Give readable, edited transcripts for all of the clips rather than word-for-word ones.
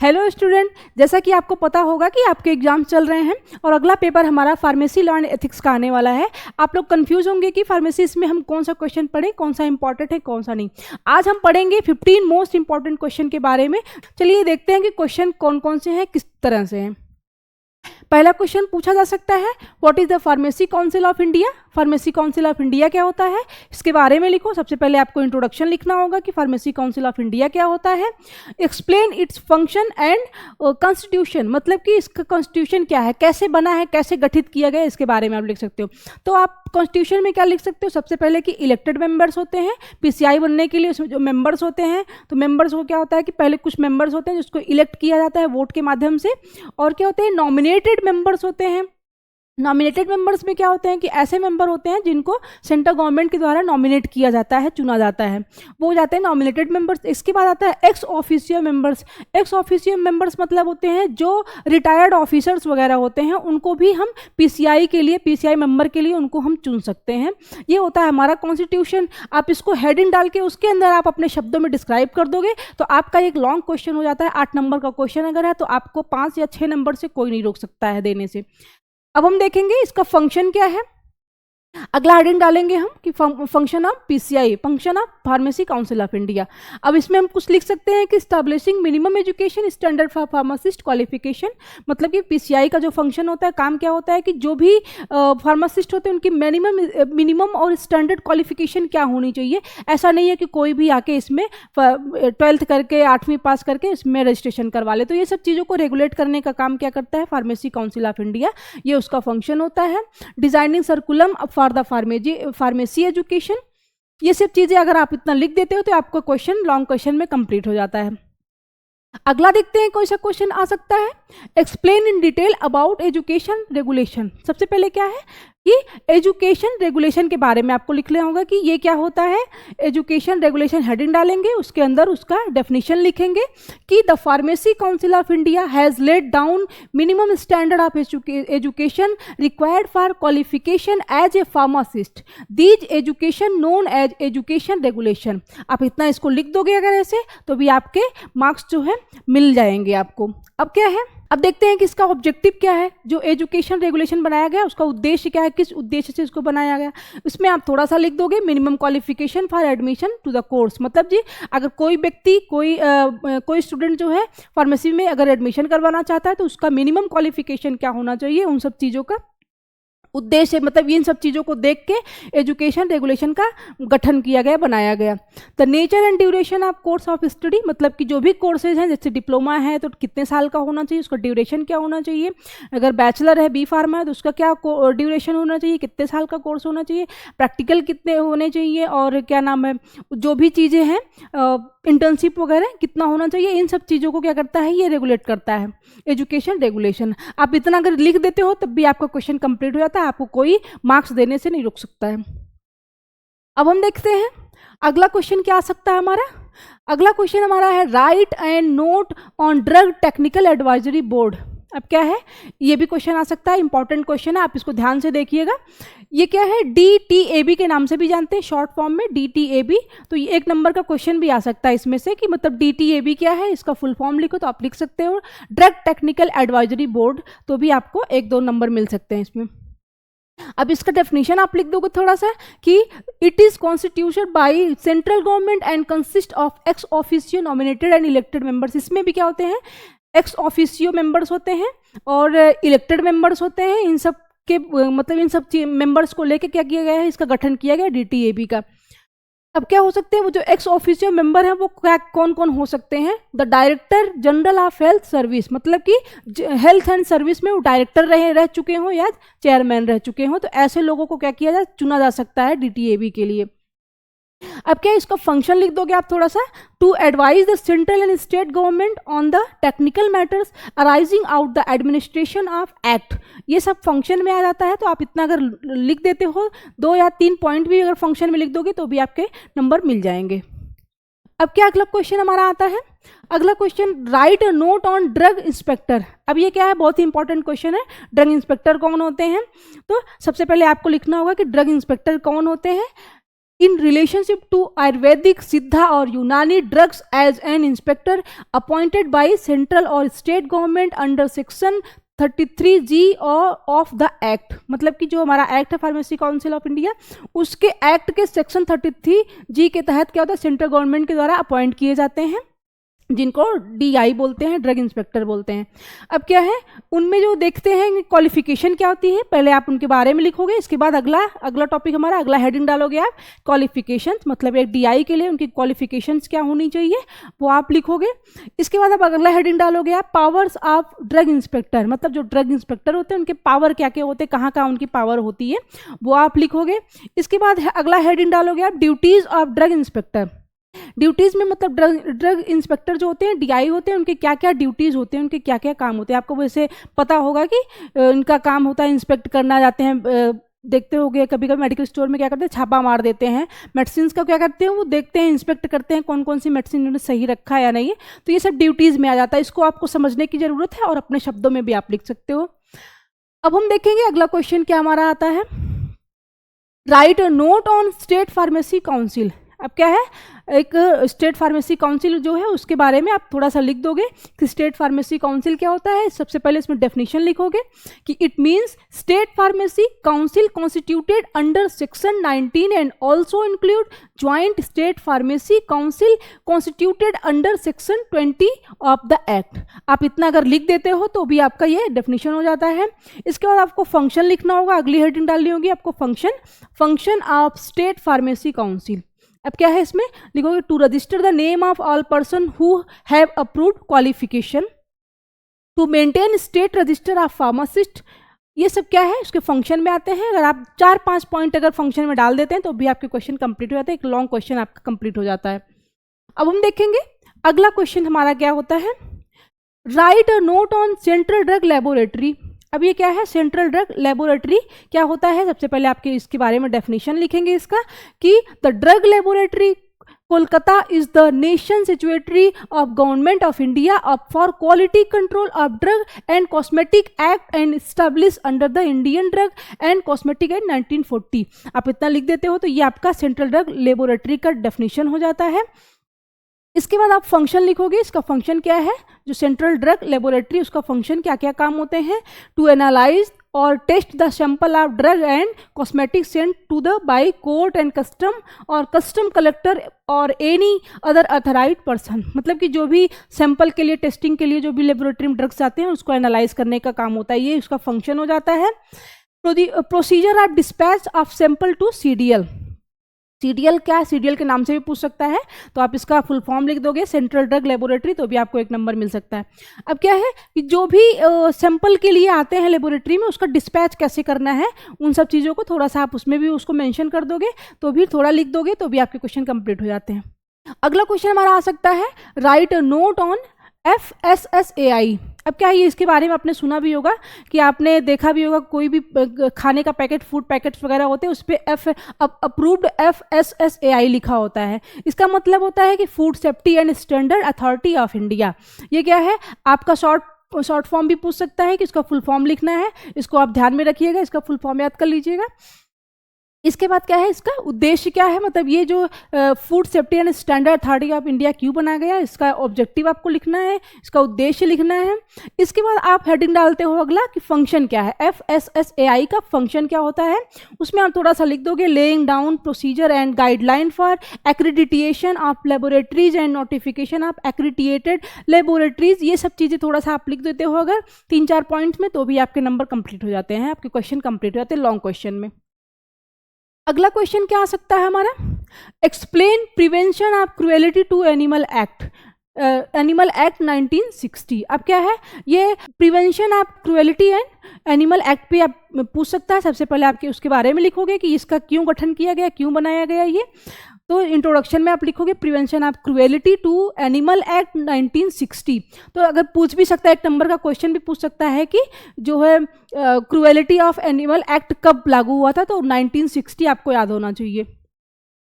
Hello student, जैसा कि आपको पता होगा कि आपके एग्जाम चल रहे हैं और अगला पेपर हमारा फार्मेसी लॉ एंड एथिक्स का आने वाला है। आप लोग कंफ्यूज होंगे कि फार्मेसी में हम कौन सा क्वेश्चन पढ़ें, कौन सा इंपॉर्टेंट है, कौन सा नहीं। आज हम पढ़ेंगे 15 मोस्ट इंपॉर्टेंट क्वेश्चन के बारे में। चलिए देखते हैं कि क्वेश्चन कौन कौन से हैं, किस तरह से हैं। पहला क्वेश्चन पूछा जा सकता है, what is the pharmacy council of India. Pharmacy council of India क्या होता है, इसके बारे में लिखो। सबसे पहले आपको इंट्रोडक्शन लिखना होगा कि फार्मेसी काउंसिल ऑफ इंडिया क्या होता है। Explain its function and constitution, मतलब कि इसका कॉन्स्टिट्यूशन क्या है, कैसे बना है, कैसे गठित किया गया, इसके बारे में आप लिख सकते हो। तो आप कॉन्स्टिट्यूशन में क्या लिख सकते हो, सबसे पहले कि इलेक्टेड मेंबर्स होते हैं। पीसीआई बनने के लिए उसमें जो मेंबर्स होते हैं, तो मेंबर्स को क्या होता है कि पहले कुछ मेंबर्स होते हैं जिसको इलेक्ट किया जाता है वोट के माध्यम से, और क्या होते हैं, नॉमिनेटेड मेंबर्स होते हैं। नॉमिनेटेड मेंबर्स में क्या होते हैं कि ऐसे मेंबर होते हैं जिनको सेंट्रल गवर्नमेंट के द्वारा नॉमिनेट किया जाता है, चुना जाता है, वो हो जाते हैं नॉमिनेटेड मेंबर्स। इसके बाद आता है ex officio members. Ex officio members मतलब होते हैं जो रिटायर्ड ऑफिसर्स वगैरह होते हैं, उनको भी हम पीसीआई के लिए, पीसीआई मेंबर के लिए उनको हम चुन सकते हैं। ये होता है हमारा कॉन्स्टिट्यूशन। आप इसको हेडिंग डाल के उसके अंदर आप अपने शब्दों में डिस्क्राइब कर दोगे तो आपका एक लॉन्ग क्वेश्चन हो जाता है। 8 नंबर का क्वेश्चन अगर है तो आपको 5 या 6 नंबर से कोई नहीं रोक सकता है देने से। अब हम देखेंगे इसका फंक्शन क्या है। अगला हेडिंग डालेंगे हम कि function of PCI, function of pharmacy council of India. अब इसमें हम कुछ लिख सकते हैं कि establishing minimum education standard for pharmacist qualification, मतलब कि पीसीआई का जो फंक्शन होता है, काम क्या होता है कि जो भी फार्मासिस्ट होते हैं उनकी मिनिमम और स्टैंडर्ड क्वालिफिकेशन क्या होनी चाहिए। ऐसा नहीं है कि कोई भी आके इसमें 12th करके 8वीं पास करके इसमें रजिस्ट्रेशन करवा ले। तो ये सब चीज़ों को रेगुलेट करने का काम क्या करता है फार्मेसी काउंसिल ऑफ इंडिया, ये उसका फंक्शन होता है। Designing सर्कुलम for the pharmacy education, ये सब चीजें अगर आप इतना लिख देते हो तो आपका क्वेश्चन लॉन्ग क्वेश्चन में कंप्लीट हो जाता है। अगला देखते हैं कौन सा क्वेश्चन आ सकता है, explain in detail about education regulation. सबसे पहले क्या है कि एजुकेशन रेगुलेशन के बारे में आपको लिखना होगा कि ये क्या होता है। एजुकेशन रेगुलेशन हेडिंग डालेंगे, उसके अंदर उसका डेफिनेशन लिखेंगे कि the pharmacy council of India has laid down minimum standard of education required for qualification as a pharmacist, these education known as education regulation. आप इतना इसको लिख दोगे अगर ऐसे तो भी आपके मार्क्स जो है मिल जाएंगे आपको। अब क्या है, अब देखते हैं कि इसका ऑब्जेक्टिव क्या है। जो एजुकेशन रेगुलेशन बनाया गया उसका उद्देश्य क्या है, किस उद्देश्य से इसको बनाया गया। इसमें आप थोड़ा सा लिख दोगे minimum qualification for admission to the course, मतलब जी अगर कोई व्यक्ति कोई स्टूडेंट जो है फार्मेसी में अगर एडमिशन करवाना चाहता है तो उसका मिनिमम क्वालिफिकेशन क्या होना चाहिए, उन सब चीज़ों का उद्देश्य, मतलब इन सब चीज़ों को देख के एजुकेशन रेगुलेशन का गठन किया गया, बनाया गया। The nature and duration of course of study, मतलब कि जो भी कोर्सेज हैं, जैसे डिप्लोमा है तो कितने साल का होना चाहिए, उसका ड्यूरेशन क्या होना चाहिए। अगर बैचलर है, बी फार्मा है तो उसका क्या ड्यूरेशन होना चाहिए, कितने साल का कोर्स होना चाहिए, प्रैक्टिकल कितने होने चाहिए, और क्या नाम है जो भी चीज़ें हैं इंटर्नशिप वगैरह कितना होना चाहिए। इन सब चीज़ों को क्या करता है, ये रेगुलेट करता है एजुकेशन रेगुलेशन। आप इतना अगर लिख देते हो तब भी आपका क्वेश्चन कंप्लीट हो जाता है, आपको कोई मार्क्स देने से नहीं रुक सकता है। अब हम देखते हैं अगला क्वेश्चन क्या आ सकता है हमारा। अगला क्वेश्चन हमारा है right and note on drug technical advisory board. अब क्या है, ये भी क्वेश्चन आ सकता है, इंपॉर्टेंट क्वेश्चन है, आप इसको ध्यान से देखिएगा। ये क्या है, DTAB के नाम से भी जानते हैं, शॉर्ट फॉर्म में DTAB। तो ये 1 नंबर का क्वेश्चन भी आ सकता है इसमें से कि मतलब DTAB क्या है, इसका फुल फॉर्म लिखो तो आप लिख सकते हो ड्रग टेक्निकल एडवाइजरी बोर्ड, तो भी आपको 1-2 नंबर मिल सकते हैं इसमें। अब इसका डेफिनेशन आप लिख दोगे थोड़ा सा कि it is constitution by central government and consist of ex officio nominated and elected members. इसमें भी क्या होते हैं, एक्स ऑफिशियो मेंबर्स होते हैं और इलेक्टेड मेंबर्स होते हैं। इन सब के मतलब इन सब मेंबर्स को लेके क्या किया गया है, इसका गठन किया गया DTAB का। अब क्या हो सकते हैं, वो जो एक्स ऑफिशियो मेंबर हैं वो क्या कौन कौन हो सकते हैं। The director general of health service, मतलब कि हेल्थ एंड सर्विस में वो डायरेक्टर रह चुके हों या चेयरमैन रह चुके हों, तो ऐसे लोगों को क्या किया जाए, चुना जा सकता है DTAB के लिए। अब क्या इसका फंक्शन लिख दोगे आप थोड़ा सा, to advise the central and state government on the technical matters arising out the administration of act. ये सब फंक्शन में आ जाता है, तो आप इतना अगर लिख देते हो, 2 या 3 पॉइंट भी अगर फंक्शन में लिख दोगे तो भी आपके नंबर मिल जाएंगे। अब क्या अगला क्वेश्चन हमारा आता है, अगला question right a note on drug inspector. अब ये क्या है, बहुत ही इंपॉर्टेंट क्वेश्चन है। ड्रग इंस्पेक्टर कौन होते हैं, तो सबसे पहले आपको लिखना होगा कि ड्रग इंस्पेक्टर कौन होते हैं। in relationship to Ayurvedic, Siddha or Unani drugs as an inspector appointed by central or state government under section 33G of the act, मतलब कि जो हमारा एक्ट है फार्मेसी काउंसिल ऑफ इंडिया, उसके एक्ट के सेक्शन 33G के तहत क्या होता है, सेंट्रल गवर्नमेंट के द्वारा अपॉइंट किए जाते हैं, जिनको DI बोलते हैं, ड्रग इंस्पेक्टर बोलते हैं। अब क्या है, उनमें जो देखते हैं क्वालिफिकेशन क्या होती है, पहले आप उनके बारे में लिखोगे, इसके बाद अगला टॉपिक हमारा, अगला हेडिंग डालोगे आप क्वालिफिकेशंस, मतलब एक DI के लिए उनकी क्वालिफिकेशंस क्या होनी चाहिए वो आप लिखोगे। इसके बाद आप अगला हेडिंग डालोगे आप पावर्स ऑफ ड्रग इंस्पेक्टर, मतलब जो ड्रग इंस्पेक्टर होते हैं उनके पावर क्या क्या होते हैं, कहाँ कहाँ उनकी पावर होती है वो आप लिखोगे। इसके बाद अगला हेडिंग डालोगे आप duties of drug inspector. Duties में मतलब ड्रग इंस्पेक्टर जो होते हैं DI होते हैं, उनके क्या क्या ड्यूटीज़ होते हैं, उनके क्या क्या काम होते हैं। आपको वैसे पता होगा कि इनका काम होता है इंस्पेक्ट करना, जाते हैं, देखते होंगे कभी कभी मेडिकल स्टोर में क्या करते हैं, छापा मार देते हैं, मेडिसिन का क्या करते हैं वो देखते हैं, इंस्पेक्ट करते हैं कौन कौन सी मेडिसिन उन्होंने सही रखा है या नहीं है। तो ये सब ड्यूटीज़ में आ जाता है, इसको आपको समझने की ज़रूरत है और अपने शब्दों में भी आप लिख सकते हो। अब हम देखेंगे अगला क्वेश्चन क्या हमारा आता है, right a note on state pharmacy council. अब क्या है, एक स्टेट फार्मेसी काउंसिल जो है उसके बारे में आप थोड़ा सा लिख दोगे कि स्टेट फार्मेसी काउंसिल क्या होता है। सबसे पहले इसमें डेफिनेशन लिखोगे कि it means state pharmacy council constituted under section 19 and also include joint state pharmacy council constituted under section 20 of the act. आप इतना अगर लिख देते हो तो भी आपका ये डेफिनेशन हो जाता है। इसके बाद आपको फंक्शन लिखना होगा, अगली हेडिंग डालनी होगी आपको function of state pharmacy council. अब क्या है इसमें लिखोगे to register the name of all person who have approved qualification, to maintain state register of pharmacist. ये सब क्या है उसके फंक्शन में आते हैं। अगर आप 4-5 पॉइंट अगर फंक्शन में डाल देते हैं तो भी आपके क्वेश्चन कंप्लीट हो जाता है, एक लॉन्ग क्वेश्चन आपका कंप्लीट हो जाता है। अब हम देखेंगे अगला क्वेश्चन हमारा क्या होता है, right a note on central drug laboratory. अब ये क्या है, सेंट्रल ड्रग लेबोरेटरी क्या होता है, सबसे पहले आपके इसके बारे में डेफिनेशन लिखेंगे इसका कि the drug laboratory Kolkata is the nation statutory of government of India of for quality control of drug and cosmetic act and establish under the Indian drug and cosmetic act 1940। आप इतना लिख देते हो तो ये आपका सेंट्रल ड्रग लेबोरेटरी का definition हो जाता है। इसके बाद आप फंक्शन लिखोगे, इसका फंक्शन क्या है, जो सेंट्रल ड्रग लेबोरेटरी उसका फंक्शन क्या क्या काम होते हैं, टू एनालाइज और test the sample of drug and cosmetic sent to the by court and custom और कस्टम कलेक्टर और एनी अदर अथराइज पर्सन। मतलब कि जो भी सैंपल के लिए टेस्टिंग के लिए जो भी लेबोरेटरी में ड्रग्स आते हैं उसको एनालाइज करने का काम होता है, ये उसका फंक्शन हो जाता है। Procedure of dispatch of sample to CDL। CDL क्या है, CDL के नाम से भी पूछ सकता है, तो आप इसका फुल फॉर्म लिख दोगे सेंट्रल ड्रग लेबोरेटरी, तो भी आपको 1 नंबर मिल सकता है। अब क्या है कि जो भी सैंपल के लिए आते हैं लेबोरेटरी में उसका डिस्पैच कैसे करना है, उन सब चीज़ों को थोड़ा सा आप उसमें भी उसको मेंशन कर दोगे, तो भी थोड़ा लिख दोगे तो भी आपके क्वेश्चन कंप्लीट हो जाते हैं। अगला क्वेश्चन हमारा आ सकता है right a note on FSSAI। अब क्या है, ये इसके बारे में आपने सुना भी होगा कि आपने देखा भी होगा, कोई भी खाने का पैकेट, फूड पैकेट्स वगैरह होते हैं उस पर अप्रूव्ड FSSAI लिखा होता है। इसका मतलब होता है कि food safety and standard authority of India. ये क्या है, आपका शॉर्ट फॉर्म भी पूछ सकता है कि इसका फुल फॉर्म लिखना है, इसको आप ध्यान में रखिएगा, इसका फुल फॉर्म याद कर लीजिएगा। इसके बाद क्या है, इसका उद्देश्य क्या है, मतलब ये जो food safety and standard authority of India क्यों बनाया गया, इसका ऑब्जेक्टिव आपको लिखना है, इसका उद्देश्य लिखना है। इसके बाद आप हेडिंग डालते हो अगला कि फंक्शन क्या है, FSSAI का फंक्शन क्या होता है, उसमें आप थोड़ा सा लिख दोगे laying down procedure and guideline for accreditation of laboratories and notification of accredited laboratories. ये सब चीज़ें थोड़ा सा आप लिख देते हो अगर 3-4 पॉइंट्स में, तो भी आपके नंबर कंप्लीट हो जाते हैं, आपके क्वेश्चन कंप्लीट हो जाते हैं लॉन्ग क्वेश्चन में। अगला क्वेश्चन क्या आ सकता है हमारा, explain prevention of cruelty to animal act, animal act 1960। अब क्या है, ये prevention of cruelty and animal act पे आप पूछ सकता है। सबसे पहले आपके उसके बारे में लिखोगे कि इसका क्यों गठन किया गया, क्यों बनाया गया ये। तो इंट्रोडक्शन में आप लिखोगे prevention of cruelty to animal act 1960। तो अगर पूछ भी सकता है, 1 नंबर का क्वेश्चन भी पूछ सकता है कि जो है क्रुएलिटी ऑफ एनिमल एक्ट कब लागू हुआ था, तो 1960 आपको याद होना चाहिए।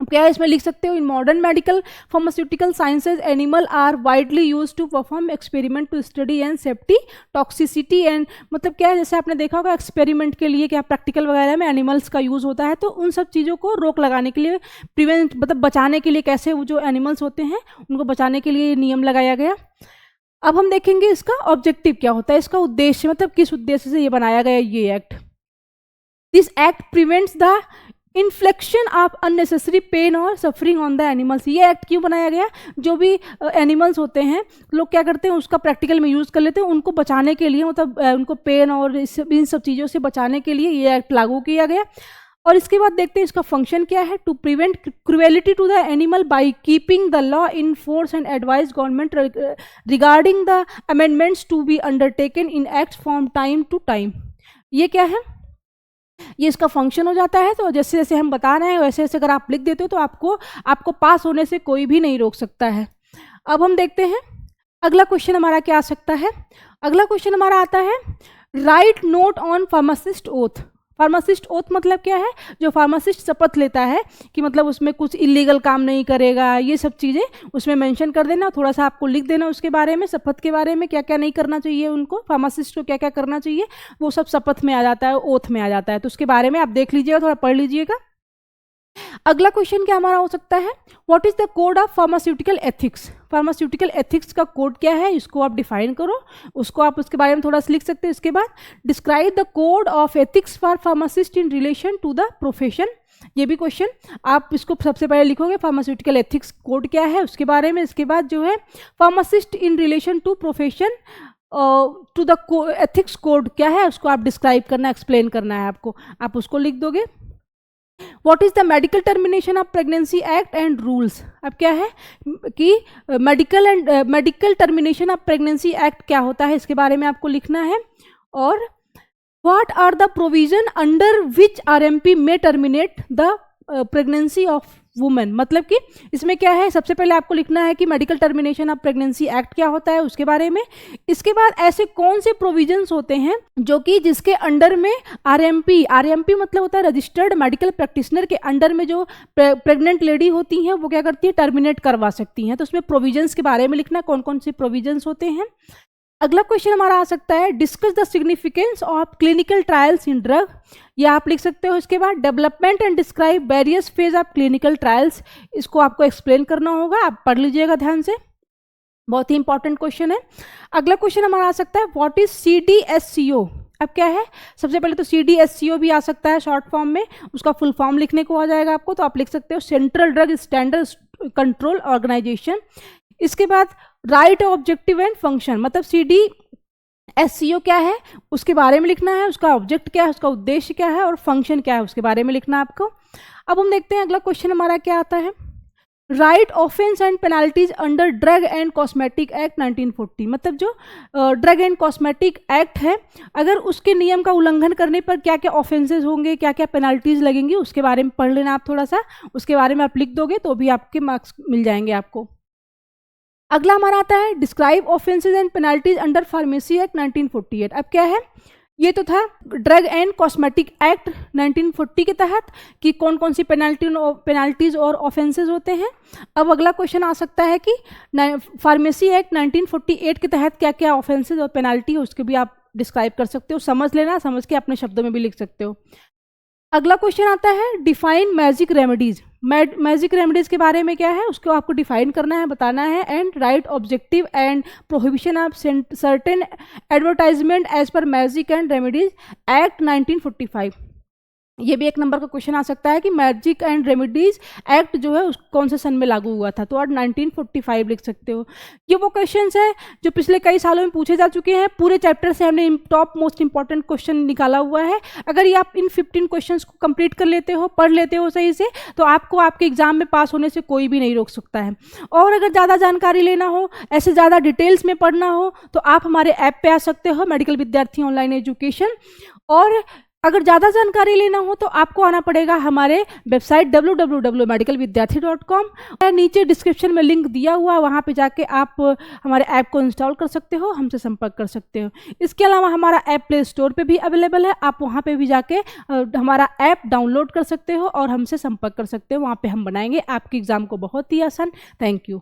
क्या है इसमें लिख सकते हो, in modern medical pharmaceutical sciences animal are widely use to perform experiment to study and safety toxicity and, मतलब क्या है जैसे आपने देखा होगा एक्सपेरिमेंट के लिए क्या प्रैक्टिकल वगैरह में एनिमल्स का यूज़ होता है, तो उन सब चीज़ों को रोक लगाने के लिए, प्रिवेंट मतलब बचाने के लिए, कैसे वो जो एनिमल्स होते हैं उनको बचाने के लिए नियम लगाया गया। अब हम देखेंगे इसका ऑब्जेक्टिव क्या होता है, इसका उद्देश्य, मतलब किस उद्देश्य से ये बनाया गया ये act. This act prevents the infliction of unnecessary pain और सफरिंग ऑन द एनिमल्स। ये एक्ट क्यों बनाया गया, जो भी एनिमल्स होते हैं लोग क्या करते हैं उसका प्रैक्टिकल में यूज़ कर लेते हैं, उनको बचाने के लिए, मतलब उनको पेन और इन सब चीज़ों से बचाने के लिए ये एक्ट लागू किया गया। और इसके बाद देखते हैं इसका फंक्शन क्या है, to prevent cruelty to the animal by keeping the law in force and advise government regarding the amendments to be undertaken in act from time to time. ये क्या है, ये इसका फंक्शन हो जाता है। तो जैसे जैसे हम बता रहे हैं वैसे वैसे अगर आप लिख देते हो तो आपको पास होने से कोई भी नहीं रोक सकता है। अब हम देखते हैं अगला क्वेश्चन हमारा क्या आ सकता है। अगला क्वेश्चन हमारा आता है, right note on pharmacist oath. Pharmacist oath मतलब क्या है, जो फार्मासिस्ट शपथ लेता है कि मतलब उसमें कुछ इलीगल काम नहीं करेगा, ये सब चीज़ें उसमें मेंशन कर देना, थोड़ा सा आपको लिख देना उसके बारे में, शपथ के बारे में क्या क्या नहीं करना चाहिए उनको, फार्मासिस्ट को क्या क्या करना चाहिए, वो सब शपथ में आ जाता है, ओथ में आ जाता है। तो उसके बारे में आप देख लीजिएगा, थोड़ा पढ़ लीजिएगा। अगला क्वेश्चन क्या हमारा हो सकता है, what is the code of pharmaceutical ethics. Pharmaceutical ethics का कोड क्या है, इसको आप डिफाइन करो, उसको आप उसके बारे में थोड़ा सा लिख सकते हैं। इसके बाद describe the code of ethics for pharmacist in relation to the profession. ये भी क्वेश्चन आप इसको सबसे पहले लिखोगे, फार्मास्यूटिकल एथिक्स कोड क्या है उसके बारे में। इसके बाद जो है pharmacist in relation to profession to the ethics code क्या है उसको आप डिस्क्राइब करना, एक्सप्लेन करना है आपको, आप उसको लिख दोगे। What is the medical termination of pregnancy act and rules. अब क्या है कि medical termination of pregnancy act क्या होता है इसके बारे में आपको लिखना है। और what are the provision under which RMP may terminate the pregnancy of women, मतलब कि इसमें क्या है, सबसे पहले आपको लिखना है कि medical termination of pregnancy act क्या होता है उसके बारे में। इसके बाद ऐसे कौन से प्रोविजंस होते हैं जो कि जिसके अंडर में आरएमपी मतलब होता है रजिस्टर्ड मेडिकल प्रैक्टिशनर के अंडर में जो प्रेग्नेंट लेडी होती हैं वो क्या करती है, टर्मिनेट करवा सकती हैं। तो उसमें प्रोविजंस के बारे में लिखना, कौन कौन से प्रोविजंस होते हैं। अगला क्वेश्चन हमारा आ सकता है, discuss the significance of clinical trials in drug. ये आप लिख सकते हो। इसके बाद development and describe various phase of clinical trials, इसको आपको एक्सप्लेन करना होगा, आप पढ़ लीजिएगा ध्यान से, बहुत ही इंपॉर्टेंट क्वेश्चन है। अगला क्वेश्चन हमारा आ सकता है, व्हाट इज CDSCO। अब क्या है, सबसे पहले तो CDSCO भी आ सकता है शॉर्ट फॉर्म में, उसका फुल फॉर्म लिखने को आ जाएगा आपको, तो आप लिख सकते हो central drug standard control organisation. इसके बाद राइट ऑब्जेक्टिव एंड फंक्शन, मतलब CDSCO क्या है उसके बारे में लिखना है, उसका ऑब्जेक्ट क्या है, उसका उद्देश्य क्या है और फंक्शन क्या है उसके बारे में लिखना है आपको। अब हम देखते हैं अगला क्वेश्चन हमारा क्या आता है, right offence and penalties under drug and cosmetic act 1940। मतलब जो ड्रग एंड कॉस्मेटिक एक्ट है, अगर उसके नियम का उल्लंघन करने पर क्या क्या ऑफेंसेज होंगे, क्या क्या पेनाल्टीज लगेंगी, उसके बारे में पढ़ लेना आप थोड़ा सा, उसके बारे में आप लिख दोगे तो भी आपके मार्क्स मिल जाएंगे आपको। अगला हमारा आता है, describe offences and penalties under pharmacy act 1948। अब क्या है, ये तो था ड्रग एंड कॉस्मेटिक एक्ट 1940 के तहत कि कौन कौन सी पेनाल्टीज और ऑफेंसेज होते हैं। अब अगला क्वेश्चन आ सकता है कि फार्मेसी एक्ट 1948 के तहत क्या क्या ऑफेंसेज और पेनाल्टी है उसके भी आप डिस्क्राइब कर सकते हो, समझ लेना, समझ के अपने शब्दों में भी लिख सकते हो। अगला क्वेश्चन आता है, define magic remedies. Magic remedies के बारे में क्या है उसको आपको डिफाइन करना है, बताना है। And right objective and prohibition of certain advertisement as per magic and remedies act 1945। ये भी एक नंबर का क्वेश्चन आ सकता है कि मैजिक एंड रेमेडीज एक्ट जो है कौन से सन में लागू हुआ था, तो आप 1945 लिख सकते हो। ये वो क्वेश्चंस है जो पिछले कई सालों में पूछे जा चुके हैं, पूरे चैप्टर से हमने टॉप मोस्ट इंपॉर्टेंट क्वेश्चन निकाला हुआ है। अगर ये आप इन 15 क्वेश्चंस को कंप्लीट कर लेते हो, पढ़ लेते हो सही से, तो आपको आपके एग्जाम में पास होने से कोई भी नहीं रोक सकता है। और अगर ज़्यादा जानकारी लेना हो, ऐसे ज़्यादा डिटेल्स में पढ़ना हो, तो आप हमारे ऐप पे आ सकते हो, मेडिकल विद्यार्थी ऑनलाइन एजुकेशन। और अगर ज़्यादा जानकारी लेना हो तो आपको आना पड़ेगा हमारे वेबसाइट www.medicalvidyarthi.com। नीचे डिस्क्रिप्शन में लिंक दिया हुआ, वहाँ पे जाके आप हमारे ऐप को इंस्टॉल कर सकते हो, हमसे संपर्क कर सकते हो। इसके अलावा हमारा ऐप प्ले स्टोर पे भी अवेलेबल है, आप वहाँ पे भी जाके हमारा ऐप डाउनलोड कर सकते हो और हमसे संपर्क कर सकते हो। वहाँ पे हम बनाएंगे आपके एग्ज़ाम को बहुत ही आसान। Thank you.